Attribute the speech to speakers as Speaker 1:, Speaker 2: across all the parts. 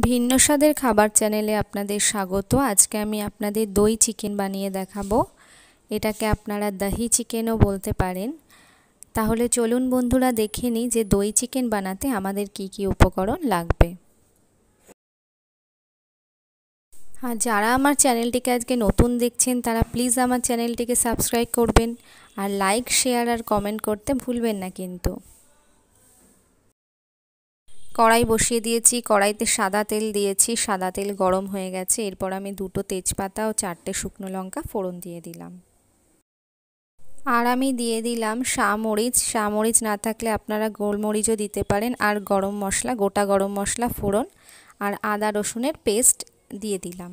Speaker 1: ভিন্ন স্বাদের খাবার চ্যানেলে আপনাদের স্বাগত। আজকে আমি আপনাদের দই চিকেন বানিয়ে দেখাবো। এটাকে আপনারা দাহি চিকেনও বলতে পারেন। তাহলে চলুন বন্ধুরা দেখে নিই যে দই চিকেন বানাতে আমাদের কি কি উপকরণ লাগবে। আর যারা আমার চ্যানেলটিকে আজকে নতুন দেখছেন তারা প্লিজ আমার চ্যানেলটিকে সাবস্ক্রাইব করবেন আর লাইক, শেয়ার আর কমেন্ট করতে ভুলবেন না কিন্তু। কড়াই বসিয়ে দিয়েছি, কড়াইতে সাদা তেল দিয়েছি, সাদা তেল গরম হয়ে গেছে। এরপর আমি দুটো তেজপাতা ও 4টে শুকনো লঙ্কা ফোড়ন দিয়ে দিলাম। আর আমি দিয়ে দিলাম শামরিচ না থাকলে আপনারা গোলমরিচও দিতে পারেন। আর গরম মশলা, গোটা গরম মশলা ফোড়ন আর আদা রসুনের পেস্ট দিয়ে দিলাম।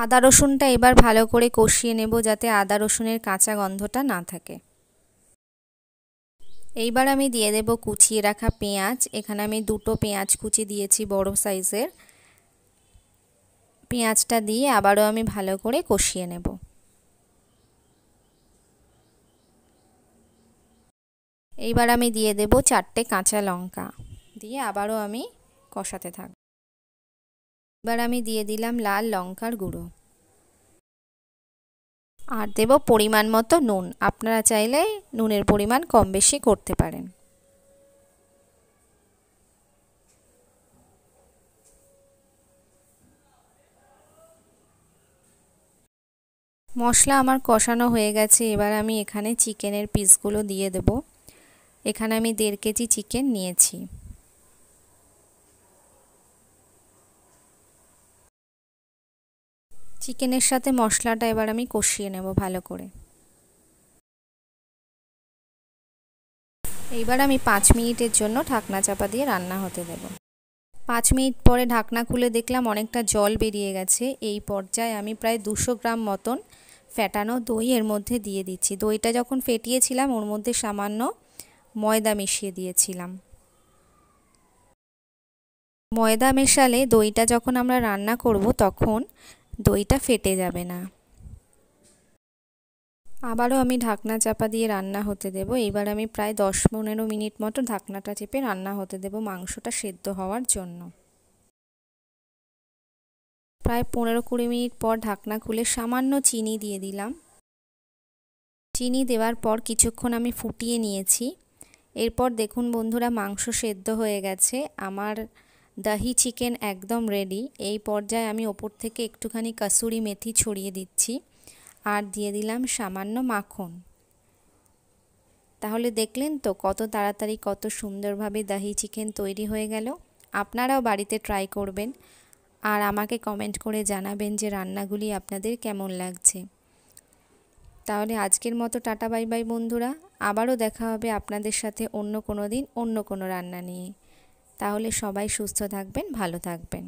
Speaker 1: আদা রসুনটা এবার ভালো করে কষিয়ে নেব যাতে আদা রসুনের কাঁচা গন্ধটা না থাকে। এইবার আমি দিয়ে দেব কুচিয়ে রাখা পেঁয়াজ। এখানে আমি দুটো পেঁয়াজ কুচি দিয়েছি বড় সাইজের। পেঁয়াজটা দিয়ে আবারও আমি ভালো করে কষিয়ে নেব। এইবার আমি দিয়ে দেব 4টে কাঁচা লঙ্কা, দিয়ে আবারও আমি কষাতে থাকব। এবার আমি দিয়ে দিলাম লাল লঙ্কার গুঁড়ো আর দেব পরিমাণ মতো নুন। আপনারা চাইলে নুনের পরিমাণ কম বেশি করতে পারেন। মশলা আমার কষানো হয়ে গেছে। এবার আমি এখানে চিকেনের পিসগুলো দিয়ে দেব। এখানে আমি 1.5 কেজি চিকেন নিয়েছি। চিকেনের সাথে মশলাটা এবার আমি কষিয়ে নেব ভালো করে। এইবার আমি 5 মিনিটের জন্য ঢাকনা চাপা দিয়ে রান্না হতে দেব। 5 মিনিট পরে ঢাকনা খুলে দেখলাম অনেকটা জল বেরিয়ে গেছে। এই পর্যায়ে আমি প্রায় 200 গ্রাম মতন ফেটানো দই এর মধ্যে দিয়ে দিচ্ছি। দইটা যখন ফেটিয়েছিলাম ওর মধ্যে সামান্য ময়দা মিশিয়ে দিয়েছিলাম। ময়দা মেশালে দইটা যখন আমরা রান্না করব তখন দইটা ফেটে যাবে না। আবারও আমি ঢাকনা চাপা দিয়ে রান্না হতে দেব। এইবার আমি প্রায় 10-15 মিনিট মতো ঢাকনাটা চেপে রান্না হতে দেব মাংসটা সেদ্ধ হওয়ার জন্য। প্রায় 15-20 মিনিট পর ঢাকনা খুলে সামান্য চিনি দিয়ে দিলাম। চিনি দেওয়ার পর কিছুক্ষণ আমি ফুটিয়ে নিয়েছি। এরপর দেখুন বন্ধুরা মাংস সেদ্ধ হয়ে গেছে। আমার দাহি চিকেন একদম রেডি। এই পর্যায়ে আমি ওপর থেকে একটুখানি কাসুরি মেথি ছড়িয়ে দিচ্ছি আর দিয়ে দিলাম সামান্য মাখন। তাহলে দেখলেন তো কত তাড়াতাড়ি কত সুন্দরভাবে দাহি চিকেন তৈরি হয়ে গেল। আপনারাও বাড়িতে ট্রাই করবেন আর আমাকে কমেন্ট করে জানাবেন যে রান্নাগুলি আপনাদের কেমন লাগছে। তাহলে আজকের মতো টাটা বাই বাই বন্ধুরা। আবারও দেখা হবে আপনাদের সাথে অন্য কোনো দিন অন্য কোনো রান্না নিয়ে। তাহলে সবাই সুস্থ থাকবেন, ভালো থাকবেন।